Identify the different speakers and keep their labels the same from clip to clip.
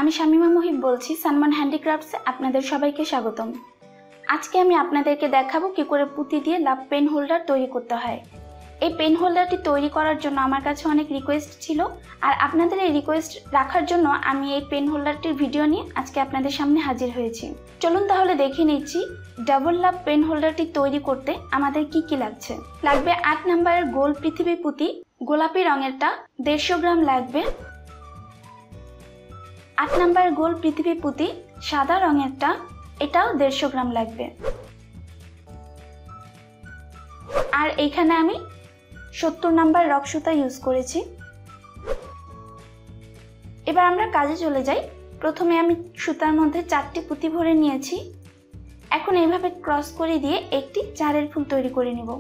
Speaker 1: আমি শামিমা মুহিব বলছি সানমান হ্যান্ডিক্রাফটসে আপনাদের সবাইকে স্বাগতম। আজকে আমি আপনাদেরকে দেখাবো কি করে পুঁতি দিয়ে লাভ পেন হোল্ডার তৈরি করতে হয়। এই পেন হোল্ডারটি তৈরি করার জন্য আমার কাছে অনেক রিকোয়েস্ট ছিল, আর আপনাদের এই রিকোয়েস্ট রাখার জন্য আমি এই পেন হোল্ডারটির ভিডিও নিয়ে আজকে আপনাদের সামনে হাজির হয়েছি। চলুন তাহলে দেখে নিচ্ছি ডাবল লাভ পেন হোল্ডারটি তৈরি করতে আমাদের কি লাগছে। লাগবে 8 নম্বরের গোল পৃথিবী পুঁতি, গোলাপি রঙেরটা 150 গ্রাম লাগবে। 8 নম্বর গোল পৃথিবী পুঁতি সাদা রঙেরটা, এটাও 150 গ্রাম লাগবে। আর এইখানে আমি 70 নম্বর রক সুতা ইউজ করেছি। এবার আমরা কাজে চলে যাই। প্রথমে আমি সুতার মধ্যে 4টি পুঁতি ভরে নিয়েছি। এখন এইভাবে ক্রস করে দিয়ে একটি চারের ফুল তৈরি করে নিব।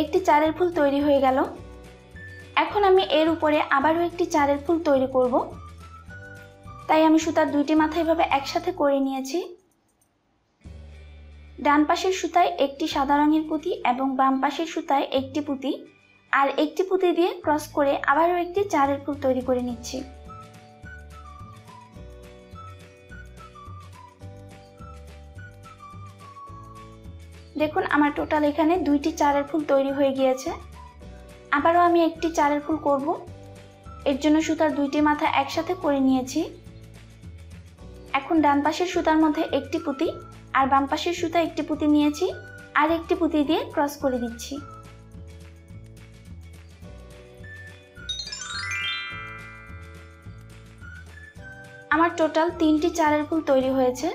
Speaker 1: একটি চারের ফুল তৈরি হয়ে গেল। এখন আমি এর উপরে আবারও একটি চারের ফুল তৈরি করব। তাই আমি সুতার দুইটি মাথা এভাবে একসাথে করে নিয়েছি। ডান পাশের সুতায় একটি সাদা রঙের পুঁতি এবং বাম পাশের সুতায় একটি পুঁতি, আর একটি পুঁতি দিয়ে ক্রস করে আবারও একটি চারের ফুল তৈরি করে নিচ্ছি। দেখুন আমার টোটাল এখানে 2টি চারের ফুল তৈরি হয়ে গিয়েছে। আবারও আমি একটি চারের ফুল করব। এর জন্য সুতার 2টি মাথা একসাথে করে নিয়েছি। এখন ডান পাশের সুতার মধ্যে একটি পুঁতি আর বাম পাশের সুতা একটি পুঁতি নিয়েছি, আর একটি পুঁতি দিয়ে ক্রস করে দিচ্ছি। আমার টোটাল 3টি চারের ফুল তৈরি হয়েছে।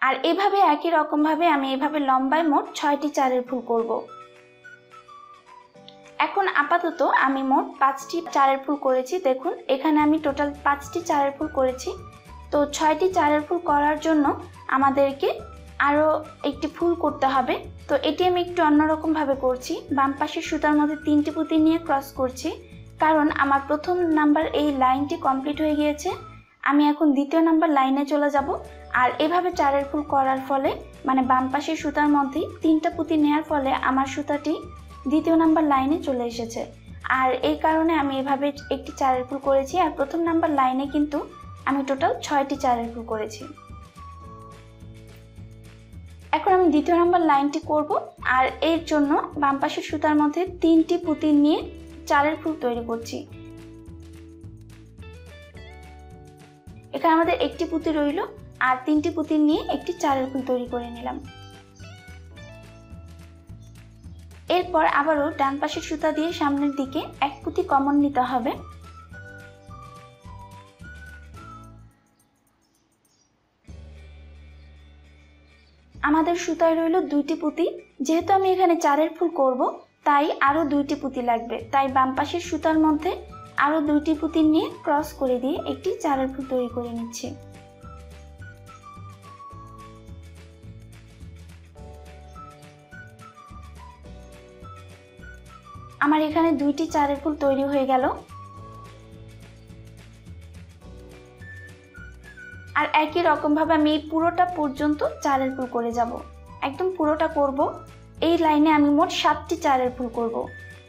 Speaker 1: আর এভাবে একই রকম ভাবে আমি এভাবে লম্বায় মোট 6টি চারের ফুল করব। এখন আপাতত আমি মোট 5টি চারের ফুল করেছি। দেখুন এখানে আমি টোটাল 5টি চারের ফুল করেছি। তো 6টি চারের ফুল করার জন্য আমাদেরকে আরো একটি ফুল করতে হবে। তো এটি আমি একটু অন্যরকম ভাবে করছি। বাম পাশের সুতার মধ্যে 3টি পুঁতি নিয়ে ক্রস করছি, কারণ আমার প্রথম নাম্বার এই লাইনটি কমপ্লিট হয়ে গিয়েছে। আমি এখন দ্বিতীয় নাম্বার লাইনে চলে যাব। আর এভাবে চারের ফুল করার ফলে মানে বাম পাশের সুতার মধ্যে 3টা পুঁতি নেওয়ার ফলে আমার সুতাটি দ্বিতীয় নাম্বার লাইনে চলে এসেছে। আর এই কারণে আমি এভাবে একটি চারের ফুল করেছি। আর প্রথম নাম্বার লাইনে কিন্তু আমি টোটাল 6টি চারের ফুল করেছি। এখন আমি দ্বিতীয় নাম্বার লাইনটি করব, আর এর জন্য বাম পাশের সুতার মধ্যে 3টি পুঁতি নিয়ে চারের ফুল তৈরি করছি। এখানে আমাদের একটি পুঁতি রইল, আর 3টি পুঁতি নিয়ে একটি চারের ফুল তৈরি করে নিলাম। এরপর আবারও ডান পাশের সুতা দিয়ে সামনের দিকে এক পুঁতি কমন নিতে হবে। আমাদের সুতায় রইল 2টি পুঁতি। যেহেতু আমি এখানে চারের ফুল করব, তাই আরো 2টি পুঁতি লাগবে। তাই বাম পাশের সুতার মধ্যে আরো 2টি পুঁতি নিয়ে ক্রস করে দিয়ে একটি চারের ফুল তৈরি করে নিচ্ছি। আমার এখানে 2টি চারের ফুল তৈরি হয়ে গেল। আর একই রকম ভাবে আমি এই পুরোটা পর্যন্ত চারের ফুল করে যাব। একদম পুরোটা করব। এই লাইনে আমি মোট 7টি চারের ফুল করব।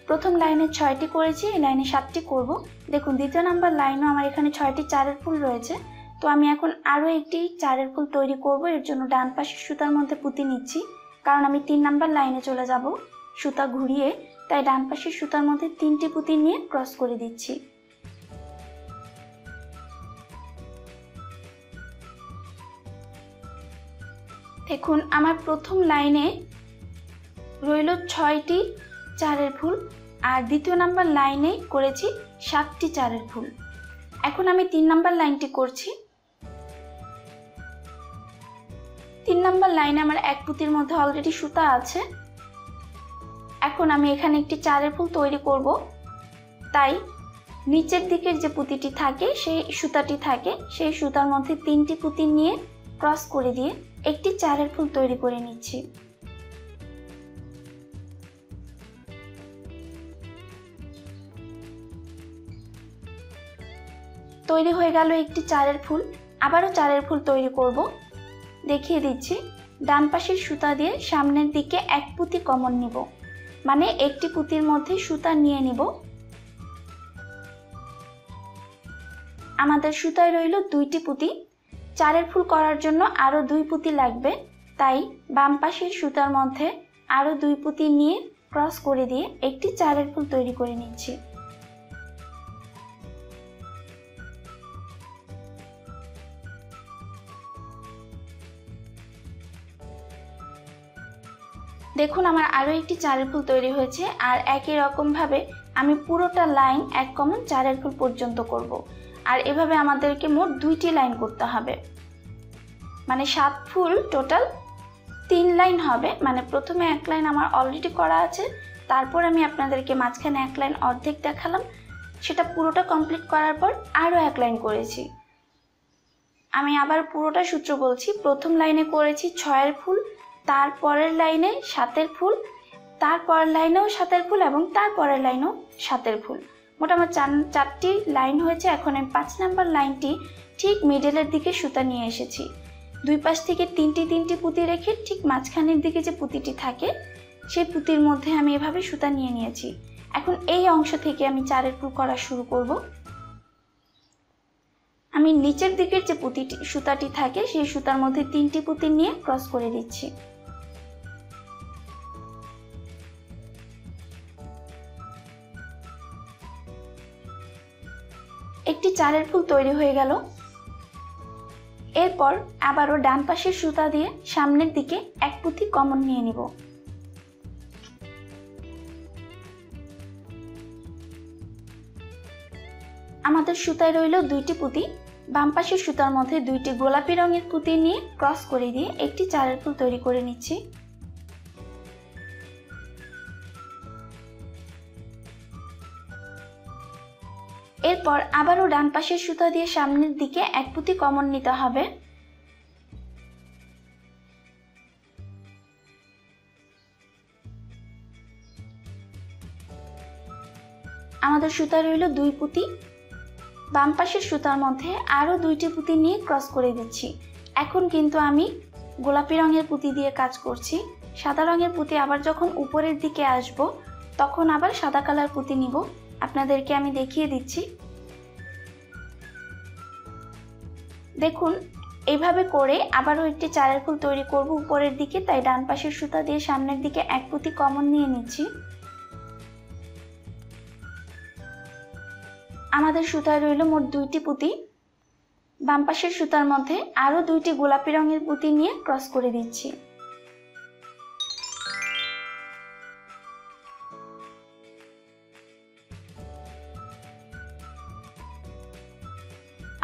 Speaker 1: প্রথম লাইনে 6টি করেছি, এই লাইনে 7টি করব। দেখুন দ্বিতীয় নাম্বার লাইনও আমার এখানে 6টি চারের ফুল রয়েছে। তো আমি এখন আরো একটি চারের ফুল তৈরি করব। এর জন্য ডান পাশের সুতার মধ্যে পুঁতি নিচ্ছি, কারণ আমি 3 নাম্বার লাইনে চলে যাব সুতা ঘুরিয়ে। তাই ডান পাশের সুতার মধ্যে 3টি পুঁতি নিয়ে ক্রস করে দিচ্ছি। দেখুন আমার প্রথম লাইনে রইল 6টি চারের ফুল, আর দ্বিতীয় নাম্বার লাইনে করেছি 7টি চারের ফুল। এখন আমি 3 নাম্বার লাইনটি করছি। 3 নাম্বার লাইনে আমার এক পুঁতির মধ্যে অলরেডি সুতা আছে। এখন আমি এখানে একটি চারের ফুল তৈরি করব। তাই নিচের দিকের যে পুঁতিটি থাকে সেই সুতাটি থাকে, সেই সুতার মধ্যে 3টি পুঁতি নিয়ে ক্রস করে দিয়ে একটি চারের ফুল তৈরি করে নিচ্ছি। তৈরি হয়ে গেল একটি চারের ফুল। আবারও চারের ফুল তৈরি করব। দেখিয়ে দিচ্ছি। ডান পাশের সুতা দিয়ে সামনের দিকে এক পুঁতি কমন নিব, মানে একটি পুঁতির মধ্যে সুতা নিয়ে নিব। আমাদের সুতায় রইল দুইটি পুঁতি। চারের ফুল করার জন্য আরো 2 পুঁতি লাগবে, তাই বাম পাশের সুতার মধ্যে আরো 2 পুঁতি নিয়ে ক্রস করে দিয়ে একটি চারের ফুল তৈরি করে নিচ্ছি। দেখুন আমার আরো একটি চারের ফুল তৈরি হয়েছে, আর একই রকম ভাবে আমি পুরোটা লাইন এক কমন চারের ফুল পর্যন্ত করব। আর এভাবে আমাদেরকে মোট 2টি লাইন করতে হবে, মানে 7 ফুল টোটাল 3 লাইন হবে। মানে প্রথমে এক লাইন আমার অলরেডি করা আছে, তারপর আমি আপনাদেরকে মাঝখানে এক লাইন অর্ধেক দেখালাম, সেটা পুরোটা কমপ্লিট করার পর আরো এক লাইন করেছি। আমি আবার পুরোটা সূত্র বলছি। প্রথম লাইনে করেছি 6 ফুল, তারপরের লাইনে 7 ফুল, তারপরের লাইনেও 7 ফুল এবং তারপরের লাইনেও 7 ফুল। মোট আমার 4টি লাইন হয়েছে। এখন আমি 5 নাম্বার লাইনটি ঠিক মিডলের দিকে সুতা নিয়ে এসেছি। দুই পাশ থেকে 3টি পুঁতি রেখে ঠিক মাঝখানের দিকে যে পুঁতিটি থাকে সেই পুঁতির মধ্যে আমি এভাবে সুতা নিয়ে নিয়েছি। এখন এই অংশ থেকে আমি চারের ফুল করা শুরু করব। আমি নিচের দিকের যে সুতাটি থাকে সেই সুতার মধ্যে 3টি পুঁতি নিয়ে ক্রস করে দিচ্ছি। একটি চারের ফুল তৈরি হয়ে গেল। এরপর আবারও ডান পাশের সুতা দিয়ে সামনের দিকে এক পুঁতি কমন নিয়ে নিব। আমাদের সুতায় রইল 2টি পুঁতি। বাম পাশের সুতার মধ্যে 2টি গোলাপি রঙের পুঁতি নিয়ে ক্রস করে দিয়ে একটি চারের ফুল তৈরি করে নিচ্ছি। এরপর আবারও ডান পাশের সুতা দিয়ে সামনের দিকে এক পুঁতি কমন নিতে হবে। আমাদের সুতা রইল 2 পুঁতি। বাম পাশের সুতার মধ্যে আরো 2টি পুঁতি নিয়ে ক্রস করে দিচ্ছি। এখন কিন্তু আমি গোলাপি রঙের পুঁতি দিয়ে কাজ করছি। সাদা রঙের পুঁতি আবার যখন উপরের দিকে আসব তখন আবার সাদা কালার পুঁতি নিব। আপনাদেরকে আমি দেখিয়ে দিচ্ছি। দেখুন এইভাবে করে আবারও একটি চারের ফুল তৈরি করব উপরের দিকে, তাই ডান পাশের সুতা দিয়ে সামনের দিকে এক পুঁতি কমন নিয়ে নিচ্ছি। আমাদের সুতায় রইল মোট 2টি পুঁতি। বাম পাশের সুতার মধ্যে আরো 2টি গোলাপি রঙের পুঁতি নিয়ে ক্রস করে দিচ্ছি।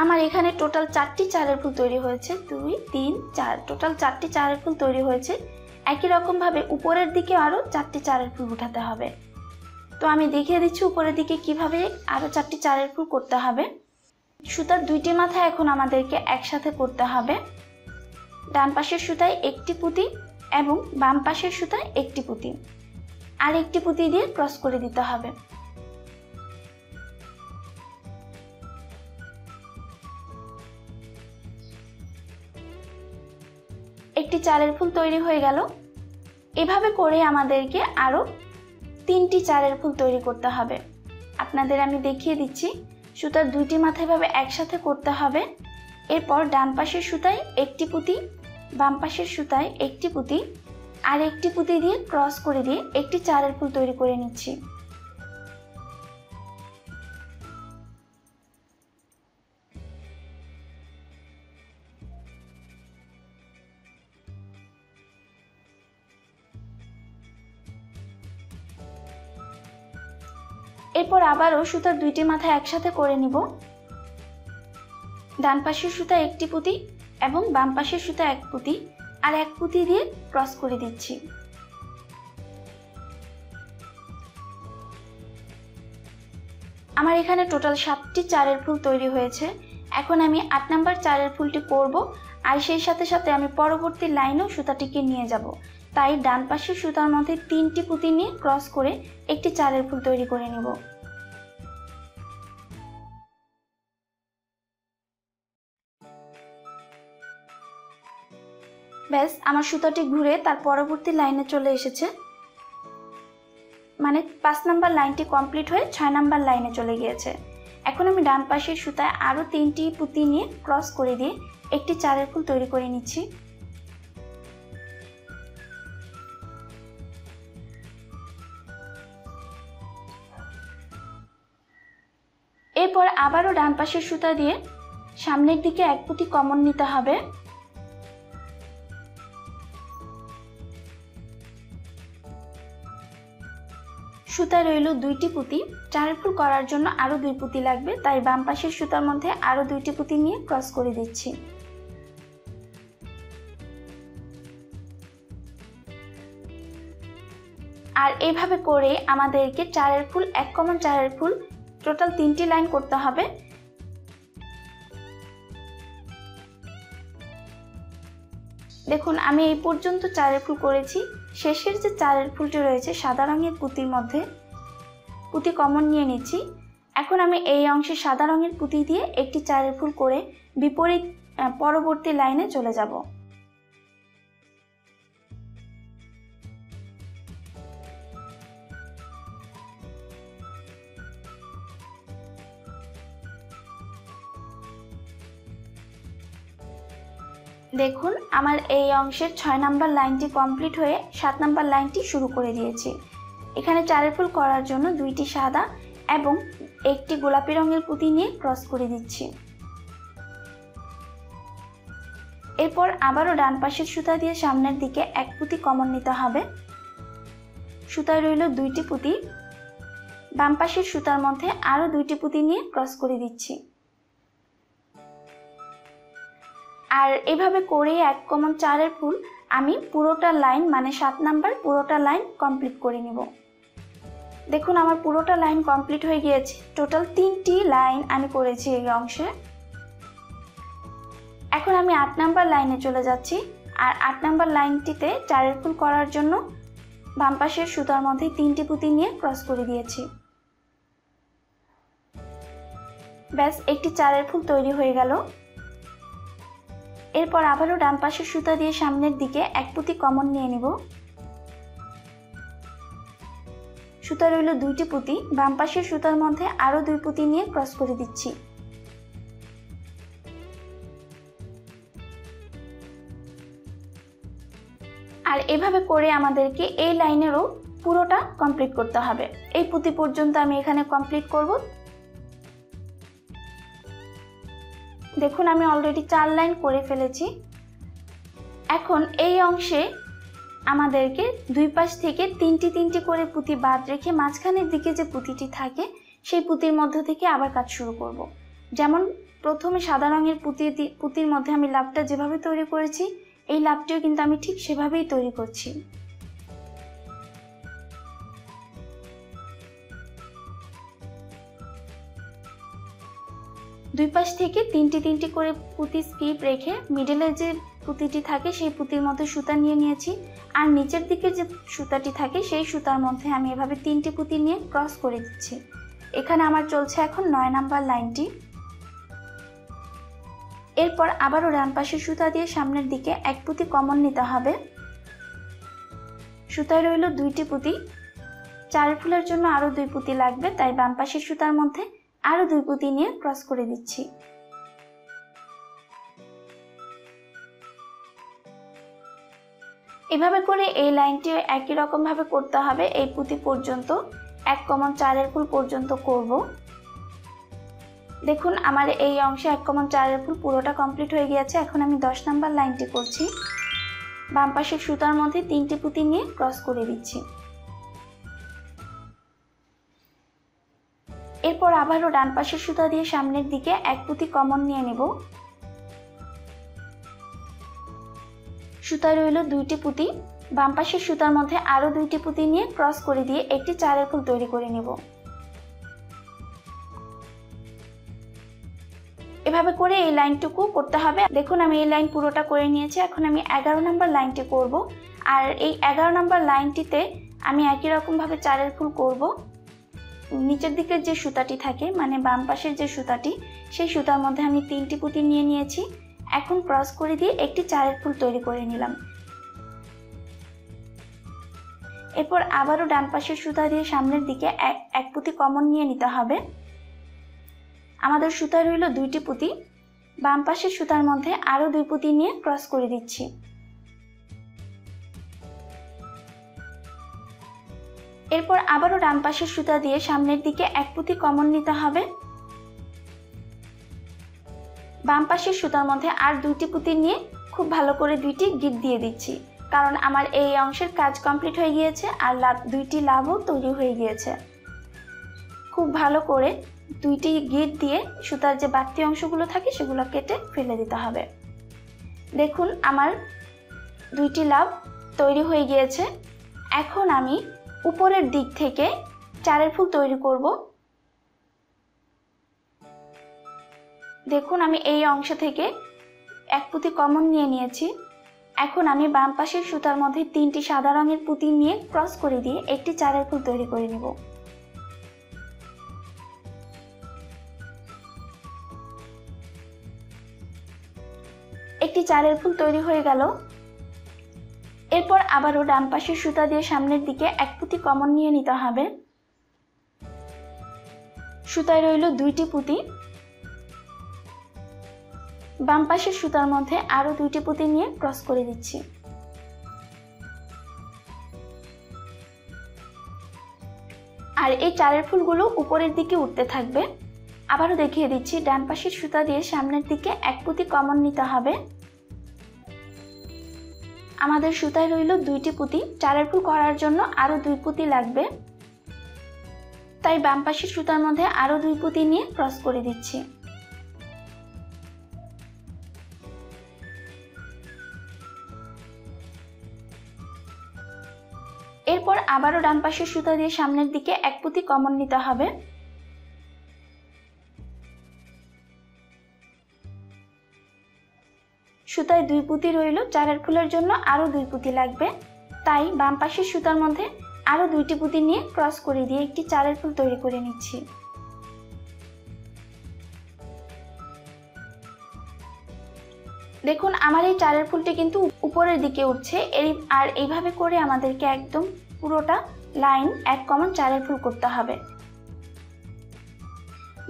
Speaker 1: আমার এখানে টোটাল 4টি চারের ফুল তৈরি হয়েছে। 2 3 4, টোটাল 4টি চারের ফুল তৈরি হয়েছে। একই রকম ভাবে উপরের দিকে আরো 4টি চারের ফুল উঠাতে হবে। তো আমি দেখিয়ে দিচ্ছি উপরের দিকে কিভাবে আরো 4টি চারের ফুল করতে হবে। সুতার 2টি মাথা এখন আমাদেরকে একসাথে করতে হবে। ডান পাশের সুতায় একটি পুঁতি এবং বাম পাশের সুতায় একটি পুঁতি, আর একটি পুঁতি দিয়ে ক্রস করে দিতে হবে। একটি চারের ফুল তৈরি হয়ে গেল। এভাবে করে আমাদেরকে আরো 3টি চারের ফুল তৈরি করতে হবে। আপনাদের আমি দেখিয়ে দিচ্ছি। সুতার 2টি মাথা এভাবে একসাথে করতে হবে। এরপর ডান পাশের সুতায় একটি পুঁতি, বাম পাশের সুতায় একটি পুঁতি, আর একটি পুঁতি দিয়ে ক্রস করে দিয়ে একটি চারের ফুল তৈরি করে নিচ্ছি। এরপর আবারও সুতার 2টি মাথা একসাথে করে নিব। ডান পাশের সুতা একটি পুঁতি এবং বাম পাশের সুতা এক পুঁতি, আর এক পুঁতি দিয়ে ক্রস করে দিচ্ছি। আমার এখানে টোটাল 7টি চারের ফুল তৈরি হয়েছে। এখন আমি 8 নাম্বার চারের ফুলটি করব, আর সেই সাথে সাথে আমি পরবর্তী লাইনেও সুতাটিকে নিয়ে যাব। তাই ডান পাশের সুতার মধ্যে 3টি পুঁতি নিয়ে ক্রস করে একটি চারের ফুল তৈরি করে নেব। ব্যাস আমার সুতাটি ঘুরে তার পরবর্তী লাইনে চলে এসেছে, মানে 5 নাম্বার লাইনটি কমপ্লিট হয়ে 6 নাম্বার লাইনে চলে গিয়েছে। এখন আমি ডান পাশের সুতায় আরও 3টি পুঁতি নিয়ে ক্রস করে দিয়ে একটি চারের ফুল তৈরি করে নিচ্ছি। এরপর আবারও ডান পাশের সুতা দিয়ে সামনের দিকে এক পুঁতি কমন নিতে হবে। সুতায় রইল 2টি পুঁতি, চারের ফুল করার জন্য আরো 2 পুঁতি লাগবে, তাই বাম পাশের সুতার মধ্যে আরো 2টি পুঁতি নিয়ে ক্রস করে দিচ্ছি। আর এইভাবে করে আমাদেরকে চারের ফুল, এক কমন চারের ফুল টোটাল 3টি লাইন করতে হবে। দেখুন আমি এই পর্যন্ত চারের ফুল করেছি। শেষের যে চারের ফুলটি রয়েছে সাদা রঙের পুঁতির মধ্যে পুঁতি কমন নিয়ে নিচ্ছি। এখন আমি এই অংশে সাদা রঙের পুঁতি দিয়ে একটি চারের ফুল করে বিপরীত পরবর্তী লাইনে চলে যাব। দেখুন আমার এই অংশের 6 নাম্বার লাইনটি কমপ্লিট হয়ে 7 নাম্বার লাইনটি শুরু করে দিয়েছি। এখানে চারের ফুল করার জন্য 2টি সাদা এবং একটি গোলাপি রঙের পুঁতি নিয়ে ক্রস করে দিচ্ছি। এরপর আবারও ডান পাশের সুতা দিয়ে সামনের দিকে এক পুঁতি কমন নিতে হবে। সুতায় রইল 2টি পুঁতি, বাম পাশের সুতার মধ্যে আরো 2টি পুঁতি নিয়ে ক্রস করে দিচ্ছি। আর এভাবে করে এক কমন চারের ফুল আমি পুরোটা লাইন মানে 7 নাম্বার পুরোটা লাইন কমপ্লিট করে নিব। দেখুন আমার পুরোটা লাইন কমপ্লিট হয়ে গিয়েছে। টোটাল 3টি লাইন আমি করেছি এই অংশে। এখন আমি 8 নাম্বার লাইনে চলে যাচ্ছি। আর 8 নাম্বার লাইনটিতে চারের ফুল করার জন্য বাম পাশের সুতার মধ্যে 3টি পুঁতি নিয়ে ক্রস করে দিয়েছি। ব্যাস একটি চারের ফুল তৈরি হয়ে গেল। এরপর আবারও ডান পাশের সুতা দিয়ে সামনের দিকে এক পুঁতি কমন নিয়ে নিব। সুতা রইল 2টি পুঁতি, বাম পাশের সুতার মধ্যে আরো 2 পুঁতি নিয়ে ক্রস করে দিচ্ছি। আর এভাবে করে আমাদেরকে এই লাইনেরও পুরোটা কমপ্লিট করতে হবে। এই পুঁতি পর্যন্ত আমি এখানে কমপ্লিট করব। দেখুন আমি অলরেডি 4 লাইন করে ফেলেছি। এখন এই অংশে আমাদেরকে দুই পাশ থেকে 3টি করে পুঁতি বাদ রেখে মাঝখানের দিকে যে পুঁতিটি থাকে সেই পুঁতির মধ্য থেকে আবার কাজ শুরু করব। যেমন প্রথমে সাদা রঙের পুঁতির মধ্যে আমি লাভটা যেভাবে তৈরি করেছি, এই লাভটিও কিন্তু আমি ঠিক সেভাবেই তৈরি করছি। দুই পাশ থেকে 3টি করে পুঁতি স্কিপ রেখে মিডলে যে পুঁতিটি থাকে সেই পুঁতির মধ্যে সুতা নিয়ে নিয়েছি। আর নিচের দিকে যে সুতাটি থাকে সেই সুতার মধ্যে আমি এভাবে 3টি পুঁতি নিয়ে ক্রস করে দিচ্ছি। এখানে আমার চলছে এখন 9 নাম্বার লাইনটি। এরপর আবারও ডান পাশের সুতা দিয়ে সামনের দিকে এক পুঁতি কমন নিতে হবে। সুতায় রইল 2টি পুঁতি, চারের ফুলের জন্য আরো 2 পুঁতি লাগবে, তাই বাম পাশের সুতার মধ্যে আরো 2 পুঁতি নিয়ে ক্রস করে দিচ্ছি। এভাবে করে এই লাইনটি একই রকম ভাবে করতে হবে। এই পুঁতি পর্যন্ত এক কমন চারের ফুল পর্যন্ত করব। দেখুন আমার এই অংশে এক কমন চারের ফুল পুরোটা কমপ্লিট হয়ে গিয়েছে। এখন আমি 10 নাম্বার লাইনটি করছি। বাম পাশের সুতার মধ্যে 3টি পুঁতি নিয়ে ক্রস করে দিচ্ছি। এরপর আবারও ডান পাশের সুতা দিয়ে সামনের দিকে এক পুঁতি কমন নিয়ে নেব। সুতায় রইল 2টি পুঁতি, বাম পাশের সুতার মধ্যে আরো 2টি পুঁতি নিয়ে ক্রস করে দিয়ে একটি চারের ফুল তৈরি করে নেব। এভাবে করে এই লাইনটুকু করতে হবে। দেখুন আমি এই লাইন পুরোটা করে নিয়েছি। এখন আমি 11 নাম্বার লাইনটি করব। আর এই 11 নাম্বার লাইনটিতে আমি একই রকম ভাবে চারের ফুল করব। নিচের দিকের যে সুতাটি থাকে মানে বাম পাশের যে সুতাটি, সেই সুতার মধ্যে আমি 3টি পুঁতি নিয়ে নিয়েছি এখন ক্রস করে দিয়ে একটি চারের ফুল তৈরি করে নিলাম। এরপর আবারও ডান পাশের সুতা দিয়ে সামনের দিকে এক পুঁতি কমন নিয়ে নিতে হবে। আমাদের সুতা রইল 2টি পুঁতি, বাম পাশের সুতার মধ্যে আরো 2 পুঁতি নিয়ে ক্রস করে দিচ্ছি। এরপর আবারও ডান পাশের সুতা দিয়ে সামনের দিকে এক পুঁতি কমন নিতে হবে। বাম পাশের সুতার মধ্যে আর 2টি পুঁতি নিয়ে খুব ভালো করে 2টি গিট দিয়ে দিচ্ছি, কারণ আমার এই অংশের কাজ কমপ্লিট হয়ে গিয়েছে আর 2টি লাভও তৈরি হয়ে গিয়েছে। খুব ভালো করে 2টি গিট দিয়ে সুতার যে বাড়তি অংশগুলো থাকে সেগুলো কেটে ফেলে দিতে হবে। দেখুন আমার 2টি লাভ তৈরি হয়ে গিয়েছে। এখন আমি উপরের দিক থেকে চারের ফুল তৈরি করব। দেখুন আমি এই অংশ থেকে এক পুঁতি কমন নিয়ে নিয়েছি। এখন আমি বাম পাশের সুতার মধ্যে 3টি সাদা রঙের পুঁতি নিয়ে ক্রস করে দিয়ে একটি চারের ফুল তৈরি করে নেব। একটি চারের ফুল তৈরি হয়ে গেল। এরপর আবারও ডান পাশের সুতা দিয়ে সামনের দিকে এক পুঁতি কমন নিয়ে নিতে হবে। সুতায় রইল 2টি পুঁতি, বাম পাশের সুতার মধ্যে আরো 2টি পুঁতি নিয়ে ক্রস করে দিচ্ছি। আর এই চারের ফুলগুলো উপরের দিকে উঠতে থাকবে। আবারও দেখিয়ে দিচ্ছি, ডান পাশের সুতা দিয়ে সামনের দিকে এক পুঁতি কমন নিতে হবে। আমাদের সুতায় রইল 2টি পুঁতি, চারের ফুল করার জন্য আরো 2 পুঁতি লাগবে, তাই বাম পাশের সুতার মধ্যে আরো 2 পুঁতি নিয়ে ক্রস করে দিচ্ছি। এরপর আবারও ডান পাশের সুতা দিয়ে সামনের দিকে এক পুঁতি কমন নিতে হবে। সুতায় 2 পুঁতি রইল, চারের ফুলের জন্য আরো 2 পুঁতি লাগবে, তাই বাম পাশের সুতার মধ্যে আরো 2টি পুঁতি নিয়ে ক্রস করে দিয়ে একটি চারের ফুল তৈরি করে নিচ্ছি। দেখুন আমার এই চারের ফুলটি কিন্তু উপরের দিকে উঠছে। আর এইভাবে করে আমাদেরকে একদম পুরোটা লাইন এক কমন চারের ফুল করতে হবে।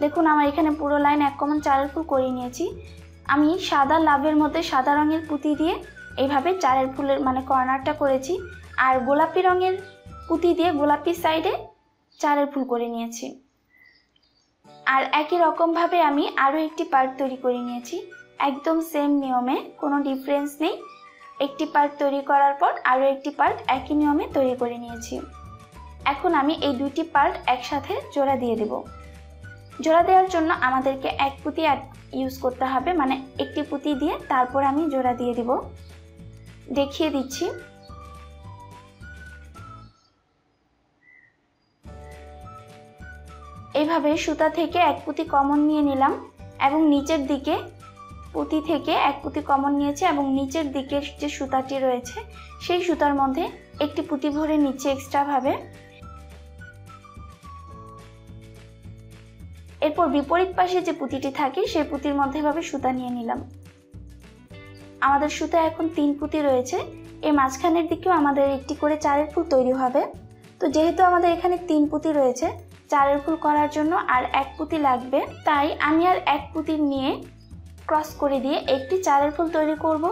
Speaker 1: দেখুন আমার এখানে পুরো লাইন এক কমন চারের ফুল করে নিয়েছি। আমি সাদা লাভের মধ্যে সাদা রঙের পুঁতি দিয়ে এইভাবে চারের ফুলের মানে কর্নারটা করেছি, আর গোলাপি রঙের পুঁতি দিয়ে গোলাপি সাইডে চারের ফুল করে নিয়েছি। আর একই রকম ভাবে আমি আরো একটি পার্ট তৈরি করে নিয়েছি, একদম সেম নিয়মে, কোনো ডিফারেন্স নেই। একটি পার্ট তৈরি করার পর আরো একটি পার্ট একই নিয়মে তৈরি করে নিয়েছি। এখন আমি এই 2টি পার্ট একসাথে জোড়া দিয়ে দেব। জোড়া দেওয়ার জন্য আমাদেরকে এক পুঁতি ইউজ করতে হবে, মানে একটি পুঁতি দিয়ে তারপর আমি জোড়া দিয়ে দিব। দেখিয়ে দিচ্ছি। এইভাবে সুতা থেকে এক পুঁতি কমন নিয়ে নিলাম এবং নিচের দিকে পুঁতি থেকে এক পুঁতি কমন নিয়েছি এবং নিচের দিকে যে সুতাটি রয়েছে সেই সুতার মধ্যে একটি পুঁতি ভরে নিচে এক্সট্রা ভাবে। এরপর বিপরীত পাশে যে পুঁতিটি থাকে সেই পুঁতির মধ্যে ভাবে সুতা নিয়ে নিলাম। আমাদের সুতা এখন 3 পুঁতি রয়েছে, এই মাঝখানের দিকেও আমাদের একটি করে চারের ফুল তৈরি হবে। তো যেহেতু আমাদের এখানে 3 পুঁতি রয়েছে, চারের ফুল করার জন্য আর এক পুঁতি লাগবে, তাই আমি আর এক পুঁতি নিয়ে ক্রস করে দিয়ে একটি চারের ফুল তৈরি করব।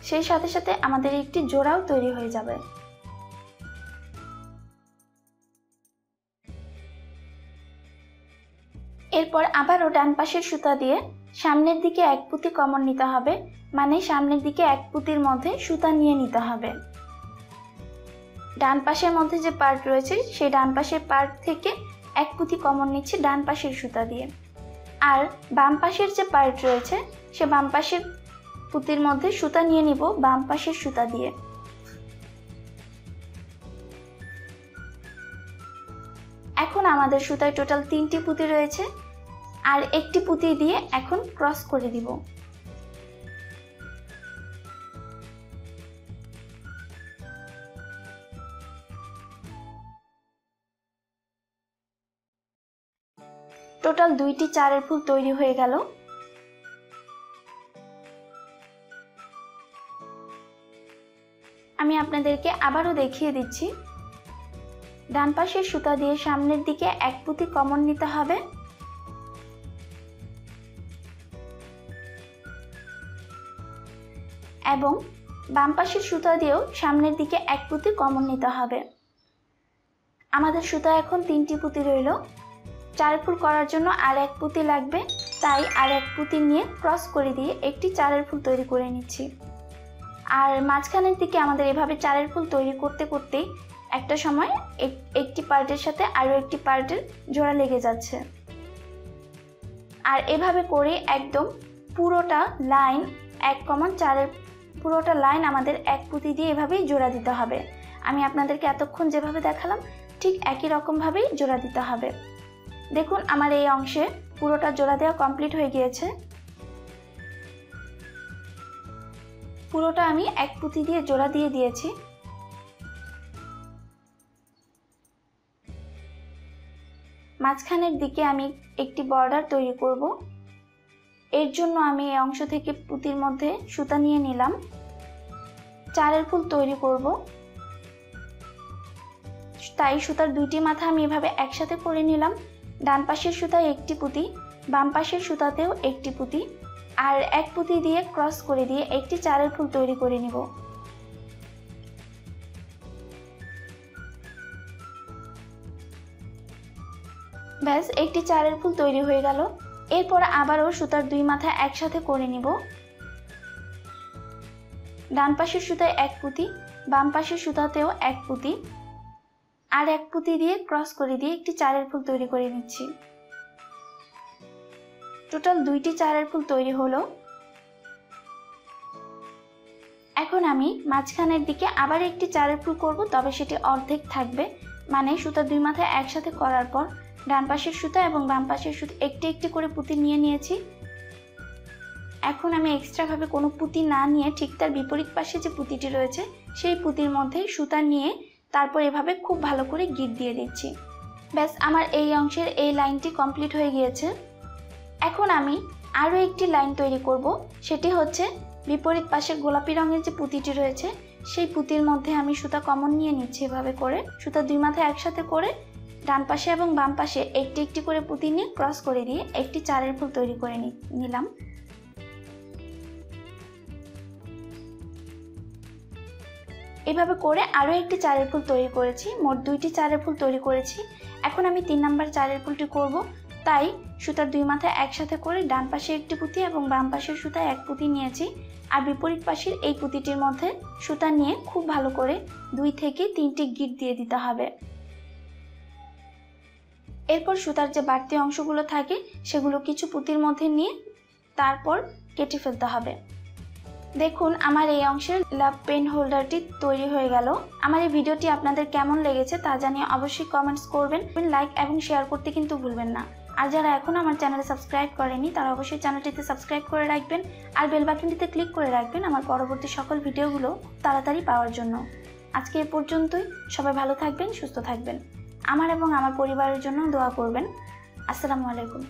Speaker 1: সেই সাথে সাথে আমাদের একটি জোড়াও তৈরি হয়ে যাবে। এরপর আবারও ডান পাশের সুতা দিয়ে সামনের দিকে এক পুঁতি কমন নিতে হবে, মানে সামনের দিকে এক পুঁতির মধ্যে সুতা নিয়ে নিতে হবে। ডান পাশের মধ্যে যে পার্ট রয়েছে সেই ডান পাশের পার্ট থেকে এক পুঁতি কমন নিচ্ছি ডান পাশের সুতা দিয়ে, আর বাম পাশের যে পার্ট রয়েছে সে বাম পাশের পুঁতির মধ্যে সুতা নিয়ে নিব বাম পাশের সুতা দিয়ে। এখন আমাদের সুতায় টোটাল 3টি পুঁতি রয়েছে, আর একটি পুঁতি দিয়ে এখন ক্রস করে দিব। টোটাল 2টি চারের ফুল তৈরি হয়ে গেল। আমি আপনাদেরকে আবারও দেখিয়ে দিচ্ছি। ডান পাশের সুতা দিয়ে সামনের দিকে এক পুঁতি কমন নিতে হবে এবং বাম পাশের সুতা দিয়েও সামনের দিকে এক পুঁতি কমন নিতে হবে। আমাদের সুতা এখন 3টি পুঁতি রইল। 4 ফুল করার জন্য আর এক পুঁতি লাগবে, তাই আর এক পুঁতি নিয়ে ক্রস করে দিয়ে একটি 4 ফুল তৈরি করে নিচ্ছি। আর মাঝখানের দিকে আমাদের এভাবে 4 ফুল তৈরি করতে করতেই একটা সময় একটি পার্টের সাথে আরও একটি পার্টের জোড়া লেগে যাচ্ছে। আর এভাবে করে একদম পুরোটা লাইন 1,4 পুরোটা লাইন আমাদের এক পুঁতি দিয়ে এভাবেই জোড়া দিতে হবে। আমি আপনাদেরকে এতক্ষণ যেভাবে দেখালাম ঠিক একই রকমভাবেই জোড়া দিতে হবে। দেখুন আমার এই অংশে পুরোটা জোড়া দেওয়া কমপ্লিট হয়ে গিয়েছে। পুরোটা আমি এক পুঁতি দিয়ে জোড়া দিয়ে দিয়েছি। মাঝখানের দিকে আমি একটি বর্ডার তৈরি করব। এর জন্য আমি এই অংশ থেকে পুঁতির মধ্যে সুতা নিয়ে নিলাম। 4 ফুল তৈরি করব, তাই সুতার 2টি মাথা আমি এভাবে একসাথে করে নিলাম। ডান পাশের সুতায় একটি পুঁতি, বাম পাশের সুতাতেও একটি পুঁতি, আর এক পুঁতি দিয়ে ক্রস করে দিয়ে একটি 4 ফুল তৈরি করে নিব। ব্যাস একটি 4 ফুল তৈরি হয়ে গেল। এরপর আবারও সুতার 2 মাথা একসাথে করে নিব। ডান পাশের সুতায় এক পুঁতি, বাম পাশের সুতাতেও এক পুঁতি, আর এক পুঁতি দিয়ে ক্রস করে দিয়ে একটি 4 ফুল তৈরি করে নিচ্ছি। টোটাল 2টি 4 ফুল তৈরি হলো। এখন আমি মাঝখানের দিকে আবার একটি 4 ফুল করব, তবে সেটি অর্ধেক থাকবে, মানে সুতার 2 মাথা একসাথে করার পর ডান পাশের সুতা এবং বাম পাশের সুতা একটি একটি করে পুঁতি নিয়ে নিয়েছি। এখন আমি এক্সট্রাভাবে কোনো পুঁতি না নিয়ে ঠিক তার বিপরীত পাশে যে পুঁতিটি রয়েছে সেই পুঁতির মধ্যে সুতা নিয়ে তারপর এভাবে খুব ভালো করে গিঁট দিয়ে দিচ্ছি। ব্যাস আমার এই অংশের এই লাইনটি কমপ্লিট হয়ে গিয়েছে। এখন আমি আরও একটি লাইন তৈরি করব, সেটি হচ্ছে বিপরীত পাশের গোলাপি রঙের যে পুঁতিটি রয়েছে সেই পুঁতির মধ্যে আমি সুতা কমন নিয়ে নিচ্ছি। এভাবে করে সুতা 2 মাথা একসাথে করে ডান পাশে এবং বাম পাশে একটি একটি করে পুঁতি নিয়ে ক্রস করে দিয়ে একটি 4 ফুল তৈরি করে নিলাম। এভাবে করে আরও একটি 4 ফুল তৈরি করেছি। মোট 2টি 4 ফুল তৈরি করেছি। এখন আমি 3 নাম্বার 4 ফুলটি করব, তাই সুতার 2 মাথা একসাথে করে ডান পাশে একটি পুঁতি এবং বাম পাশের সুতায় এক পুঁতি নিয়েছি। আর বিপরীত পাশের এই পুঁতিটির মধ্যে সুতা নিয়ে খুব ভালো করে 2 থেকে 3টি গিঁট দিয়ে দিতে হবে। এরপর সুতার যে বাড়তি অংশগুলো থাকে সেগুলো কিছু পুঁতির মধ্যে নিয়ে তারপর কেটে ফেলতে হবে। দেখুন আমার এই অংশের লাভ পেন হোল্ডারটি তৈরি হয়ে গেল। আমার এই ভিডিওটি আপনাদের কেমন লেগেছে তা জানিয়ে অবশ্যই কমেন্টস করবেন, লাইক এবং শেয়ার করতে কিন্তু ভুলবেন না। আর যারা এখনও আমার চ্যানেলে সাবস্ক্রাইব করেনি তারা অবশ্যই চ্যানেলটিতে সাবস্ক্রাইব করে রাখবেন আর বেল বাটনটিতে ক্লিক করে রাখবেন আমার পরবর্তী সকল ভিডিওগুলো তাড়াতাড়ি পাওয়ার জন্য। আজকে এ পর্যন্তই। সবাই ভালো থাকবেন, সুস্থ থাকবেন। আমার এবং আমার পরিবারের জন্য দোয়া করবেন। আসসালামু আলাইকুম।